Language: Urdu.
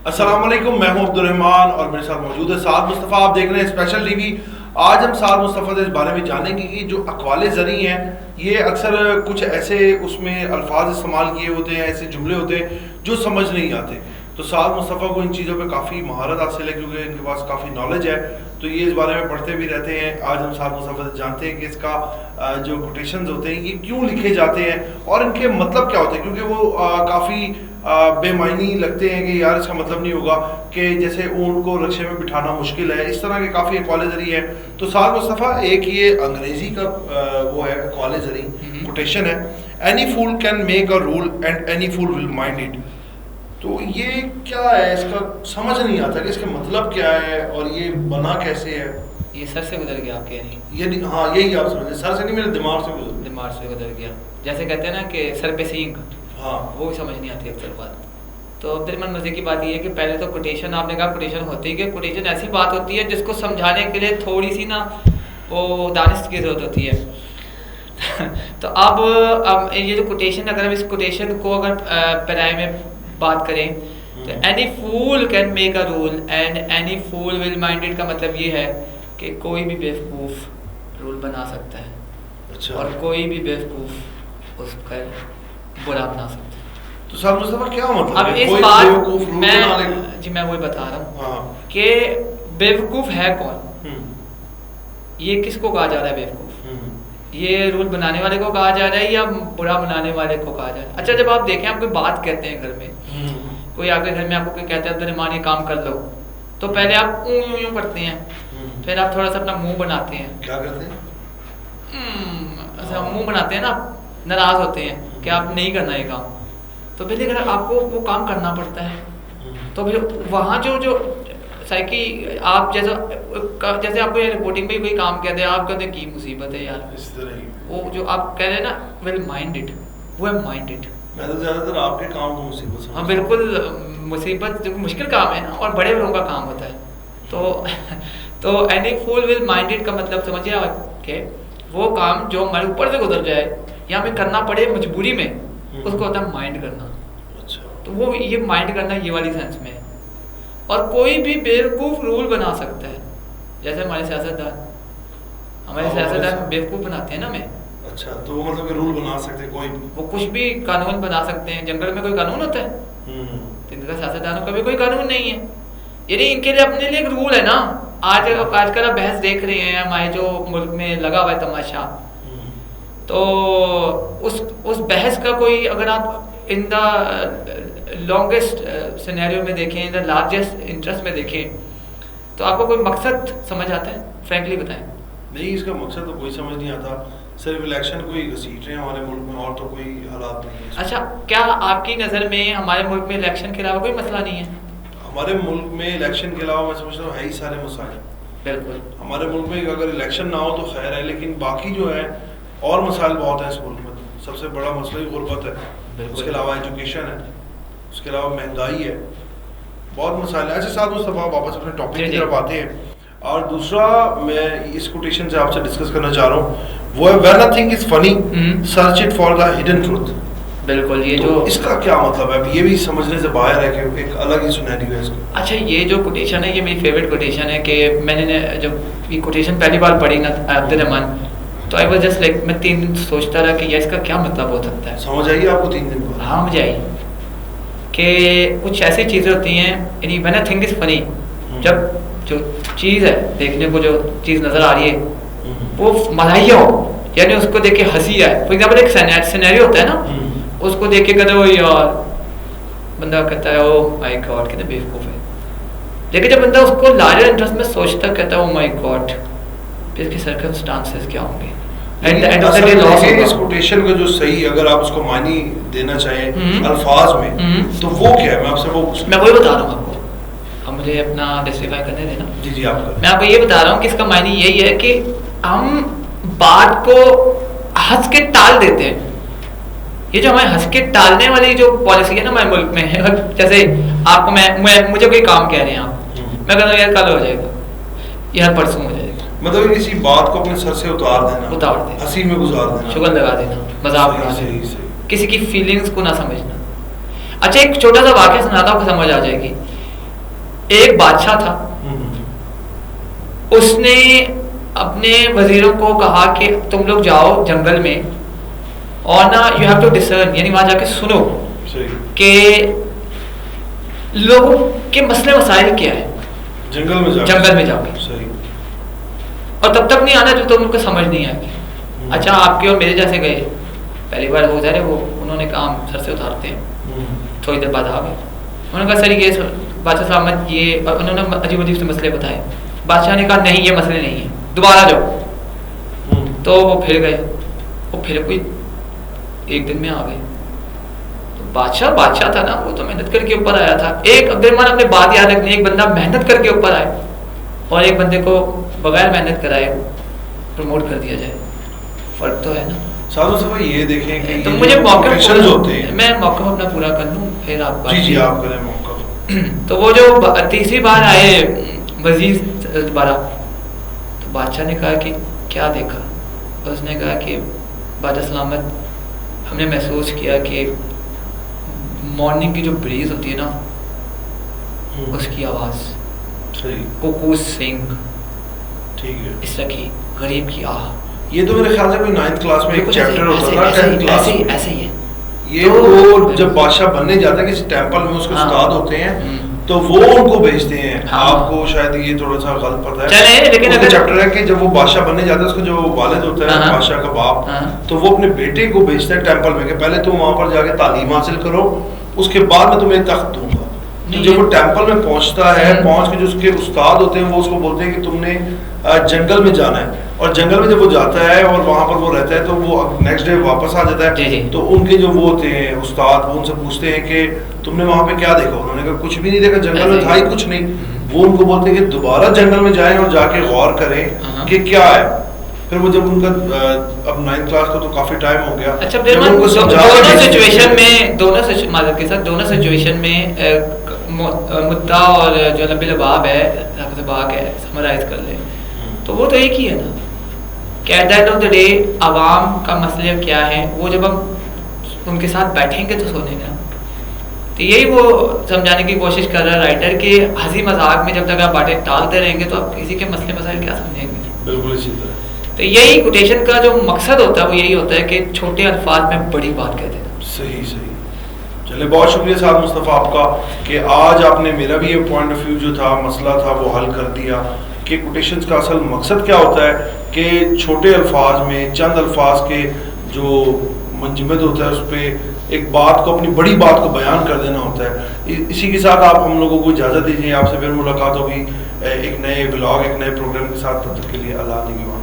السلام علیکم، میں ہوں عبدالرحمان اور میرے ساتھ موجود ہے سعد مصطفیٰ. آپ دیکھ رہے ہیں اسپیشل ٹی وی. آج ہم سعد مصطفیٰ سے اس بارے میں جانیں گے کہ جو اقوال زرعی ہیں یہ اکثر کچھ ایسے اس میں الفاظ استعمال کیے ہوتے ہیں، ایسے جملے ہوتے ہیں جو سمجھ نہیں آتے. تو سعد مصطفیٰ کو ان چیزوں پہ کافی مہارت حاصل ہے کیونکہ ان کے پاس کافی نالج ہے، تو یہ اس بارے میں پڑھتے بھی رہتے ہیں. آج ہم سعد مصطفیٰ سے جانتے ہیں کہ اس کا جو کوٹیشنز ہوتے ہیں یہ کیوں لکھے جاتے ہیں اور ان کے مطلب کیا ہوتے ہیں، کیونکہ وہ کافی بے معنی لگتے ہیں کہ یار اس کا مطلب نہیں ہوگا کہ جیسے اونٹ کو رکشے میں بٹھانا مشکل ہے، اس طرح کے کافی اقوال زرعی ہیں. تو سعد مصطفیٰ ایک یہ انگریزی کا وہ ہے اقوال زرعی کوٹیشن ہے، any fool can make a rule and any fool will mind it. تو یہ کیا ہے، اس کا سمجھ نہیں آتا کہ اس کا مطلب کیا ہے اور یہ بنا کیسے ہے. یہ سر سے گزر گیا آپ کے یعنی ہاں یہی آپ سمجھیں، سر سے نہیں، میرے دماغ سے گزر گیا. جیسے کہتے ہیں نا کہ سر پہ سینگ، ہاں وہ بھی سمجھ نہیں آتی اکثر بات. تو عبدالرحمان مزے کی بات یہ ہے کہ پہلے تو کوٹیشن آپ نے کہا کوٹیشن ہوتی ہے کہ کوٹیشن ایسی بات ہوتی ہے جس کو سمجھانے کے لیے تھوڑی سی نا وہ دانش کی ضرورت ہوتی ہے. تو اب یہ جو کوٹیشن، اگر ہم اس کوٹیشن کو اگر پیرائے میں بات کریں تو any fool can make a rule and any fool will mind کا مطلب یہ ہے کہ کوئی بھی بیوقوف رول بنا سکتا ہے. اچھا. اور کوئی بھی بیوقوف اس کا برا بنا سکتا ہے. تو سعد مصطفیٰ کیا مطلب اب ہے اس کوئی بات بیوقوف رول بنا لے؟ میں وہی بتا رہا ہوں ہاں کہ بیوقوف ہے کون، یہ کس کو کہا جا رہا ہے بیوقوف؟ یہ رول بنانے والے کو کہا جا رہا ہے یا برا بنانے والے کو کہا جا رہا ہے؟ اچھا جب آپ دیکھیں آپ کوئی بات کہتے ہیں گھر میں، کوئی آپ کے گھر میں آپ کو کوئی کہتا ہے عبدالرحمان یہ کام کر لو، تو پہلے آپ یوں یوں کرتے ہیں، پھر آپ تھوڑا سا اپنا منہ بناتے ہیں. کیا کرتے ہیں؟ ایسا منہ بناتے ہیں نا، ناراض ہوتے ہیں کہ آپ نہیں کرنا یہ کام. تو پہلے اگر آپ کو وہ کام کرنا پڑتا ہے تو پھر وہاں جو سائیکی آپ جیسے آپ کو رپورٹنگ میں کوئی کام کہتے ہیں، آپ کہتے ہیں کی مصیبت ہے یار، اس طرح ہی وہ جو آپ کہہ رہے ہیں نا ویل مائنڈڈ، وہ ہے مائنڈڈ. میں تو زیادہ تر آپ کے کام کو مصیبت سمجھتا ہوں. ہاں بالکل، مصیبت جو مشکل کام ہے نا اور بڑے لوگوں کا کام ہوتا ہے. تو اینی فول ول مائنڈڈ کا مطلب سمجھیے آپ کہ وہ کام جو ہمارے اوپر سے گزر جائے یا ہمیں کرنا پڑے مجبوری میں، اس کو ہوتا ہے مائنڈ کرنا. تو وہ یہ مائنڈ کرنا یہ والی سینس میں ہے. اور کوئی بھی بیوقوف رول بنا سکتا ہے، جیسے ہمارے سیاستدان بیوقوف بناتے ہیں نا ہمیں. اچھا، تو وہ مطلب کہ رول بنا سکتے ہیں، کوئی وہ کچھ بھی قانون بنا سکتے ہیں. جنگل میں کوئی قانون ہوتا ہے؟ ان کا سیاستدانوں کا بھی کوئی قانون نہیں ہے. یعنی ان کے لیے اپنے لیے ایک رول ہے نا. آج کل آپ بحث دیکھ رہے ہیں ہمارے جو ملک میں لگا ہوا ہے تماشا، تو اس بحث کا کوئی اگر آپ ان دا لانگسٹ سینیریو میں دیکھیں، ان دا لارجسٹ انٹرسٹ میں دیکھیں، تو آپ کو کوئی مقصد سمجھ آتا ہے؟ فرینکلی بتائیں. نہیں، اس کا مقصد تو کوئی سمجھ نہیں آتا. صرف الیکشن کو ہی گھسیٹ رہے ہیں ہمارے ملک میں، اور تو کوئی حالات نہیں ہے. اچھا، کیا آپ کی نظر میں ہمارے ملک میں الیکشن کے علاوہ کوئی مسئلہ نہیں ہے؟ ہمارے ملک میں الیکشن کے علاوہ میں سمجھتا ہوں ہے ہی سارے مسائل. بالکل. ہمارے ملک میں اگر الیکشن نہ ہو تو خیر ہے، لیکن باقی جو ہے اور مسائل بہت ہیں اس ملک میں. سب سے بڑا مسئلہ ہی غربت ہے، اس کے علاوہ ایجوکیشن ہے، اس کے علاوہ مہنگائی ہے، بہت مسائل ہیں. ایسے ساتھ مصطفیٰ واپس اپنے ٹاپک کی طرف آتے ہیں. اور دوسرا میں اس کوٹیشن سے آپ سے ڈسکس کرنا چاہ رہا ہوں، وہ ہے when a thing is funny search it for the hidden truth. بالکل. یہ جو اس کا کیا مطلب ہے؟ اب یہ بھی سمجھنے سے باہر ہے کہ ایک الگ ہی سینیریو ہے اس کا. اچھا، یہ جو کوٹیشن ہے یہ میری فیوریٹ کوٹیشن ہے کہ میں نے جب یہ کوٹیشن پہلی بار پڑھی نا عبدالرحمان، تو آئی واز جسٹ لائک میں 3 دن سوچتا رہا کہ یہ اس کا کیا مطلب ہو سکتا ہے. سمجھ آئیے آپ کو 3 دن بعد؟ ہاں مجھے آئی کہ کچھ ایسی چیزیں ہوتی ہیں، یعنی when a thing is funny، جب جو چیز ہے دیکھنے کو جو چیز نظر آ رہی ہے وہ مزاحیہ ہو، یعنی اس کو دیکھ کے ہنسی آئے. فار ایگزامپل ایک سینیریو ہوتا ہے نا، اس کو دیکھ کے کہتے ہو یار، بندہ کہتا ہے او مائی گاڈ کتنے بیوقوف ہے. لیکن جب بندہ اس کو لارجر انٹرسٹ میں سوچتا کہتا ہے او مائی گاڈ پھر اس کی سرکمسٹانسز کیا ہوں گے. اس کوٹیشن کا جو صحیح اگر آپ اس کو معنی دینا چاہیں الفاظ میں تو وہ کیا ہے؟ میں آپ سے میں وہی بتا رہا ہوں آپ کو، ہم مجھے اپنا ڈسٹریفائی کرنے دینا. جی آپ میں آپ کو یہ بتا رہا ہوں کہ اس کا معنی یہی ہے کہ ہم بات کو ہنس کے ٹال دیتے ہیں. یہ جو ہمیں ہنس کے ٹالنے والی جو پالیسی ہے نا ہمارے ملک میں، جیسے آپ کو مجھے کوئی کام کہہ رہے ہیں آپ، میں کہتا ہوں یار کل ہو جائے گا، یار پرسوں ہو جائے گا. مطلب کسی بات کو اپنے سر سے اتار دینا، ہنسی میں گزار دینا، شگل لگا دینا، مذاق اڑا دینا، کسی کی فیلنگز کو نہ سمجھنا. اچھا ایک چھوٹا سا واقعہ سناتا ہوں کہ سمجھ آ جائے گی ایک بادشاہ تھا, اس نے اپنے وزیروں کو کہا کہ تم لوگ جاؤ جنگل میں اور نا یو ہیو ٹو ڈسرن, یعنی وہاں جا کے سنو کہ لوگوں کے مسئلے مسائل کیا ہے, جنگل میں جاؤ گے اور تب تک نہیں آنا جو تم کو سمجھ نہیں آئے گی. اچھا آپ کے اور میرے جیسے گئے, پہلی بار ہو جائے وہ انہوں نے کام سر سے اتارتے ہیں, تھوڑی دیر بعد آ گئے, انہوں نے کہا سر یہ بادشاہ سلامت یہ, اور انہوں نے عجیب عجیب سے مسئلے بتائے. بادشاہ نے کہا نہیں یہ مسئلے نہیں ہیں, دوبارہ جاؤ. تو وہ پھر گئے, وہ پھر کوئی ایک دن میں آ گئے. تو بادشاہ تھا نا, وہ تو محنت کر کے اوپر آیا تھا. ایک عبد الرحمن اپنے بات یاد رکھنی, ایک بندہ محنت کر کے اوپر آئے اور ایک بندے کو بغیر محنت کرائے پروموٹ کر دیا جائے, فرق تو ہے نا. سادو صاحب یہ دیکھیں کہ تو مجھے موقع میں موقع اپنا پورا کر لوں پھر آپ جی آپ کریں موقع. تو وہ جو تیسری بار آئے وزیر دوبارہ, تو بادشاہ نے کہا کہ کیا دیکھا, اس نے کہا کہ بادشاہ سلامت ہم نے محسوس کیا کہ مارننگ کی جو بریز ہوتی ہے نا اس کی آواز, کوکوز سنگ, ٹھیک ہے, اس طرح کی غریب کی آہ. یہ تو میرے خیال سے کوئی 9th کلاس میں ایک چیپٹر ہوتا تھا, 10th کلاس میں ایسے ہی ہے. یہ وہ جب بادشاہ بننے جاتا ہے کسی ٹیمپل میں, اس کے استاد ہوتے ہیں تو وہ ان کو بھیجتے ہیں. آپ کو شاید یہ تھوڑا سا غلط پتہ ہے, لیکن اگر چیپٹر ہے کہ جب وہ بادشاہ بننے جاتا ہے, اس کا جو والد ہوتا ہے بادشاہ کا باپ, تو وہ اپنے بیٹے کو بھیجتا ہے ٹیمپل میں کہ پہلے تم وہاں پر جا کے تعلیم حاصل کرو, اس کے بعد میں تمہیں تخت دوں گا. تو جب وہ ٹیمپل میں پہنچتا ہے, پہنچ کے جو اس کے استاد ہوتے ہیں وہ اس کو بولتے ہیں کہ تم نے جنگل میں جانا ہے, اور جنگل میں جب وہ جاتا ہے اور وہاں پر وہ رہتا ہے تو وہ نیکسٹ ڈے واپس آ جاتا ہے. تو ان کے جو وہ ہوتے ہیں استاد, وہ ان سے پوچھتے ہیں کہ تم نے وہاں پہ کیا دیکھا. انہوں نے کہا کچھ بھی نہیں دیکھا, جنگل میں تھا ہی کچھ نہیں. وہ ان کو بولتے ہیں کہ دوبارہ جنگل میں جائیں اور جا کے غور کریں کہ کیا ہے. پھر وہ جب ان کا اب 9th کلاس کو تو کافی ٹائم ہو گیا. اچھا دونوں سچویشن میں مدعا اور جو لبی لباب ہے باغ ہے سمرائز کر لیں تو وہ تو ایک ہی ہے نا, کہ at the end of the day عوام کا مسئلہ کیا ہے, وہ جب ہم ان کے ساتھ بیٹھیں گے تو سونے گا. تو یہی وہ سمجھانے کی کوشش کر رہا ہے رائٹر کہ ہنسی مذاق میں جب تک آپ باتیں ٹالتے رہیں گے تو آپ کسی کے مسئلے مسائل کیا سمجھیں گے. بالکل اسی طرح. تو یہی کوٹیشن کا جو مقصد ہوتا ہے وہ یہی ہوتا ہے کہ چھوٹے الفاظ میں بڑی بات کہہ دینا. صحیح. چلے بہت شکریہ صاحب مصطفیٰ آپ کا کہ آج آپ نے میرا بھی یہ پوائنٹ آف ویو جو تھا, مسئلہ تھا, وہ حل کر دیا کہ کوٹیشنز کا اصل مقصد کیا ہوتا ہے, کہ چھوٹے الفاظ میں چند الفاظ کے جو منجمد ہوتا ہے اس پہ ایک بات کو, اپنی بڑی بات کو بیان کر دینا ہوتا ہے. اسی کے ساتھ آپ ہم لوگوں کو اجازت دیجیے, آپ سے پھر ملاقات ہوگی ایک نئے ولاگ, ایک نئے پروگرام کے ساتھ. تب تک کے لیے اللہ نگہبان.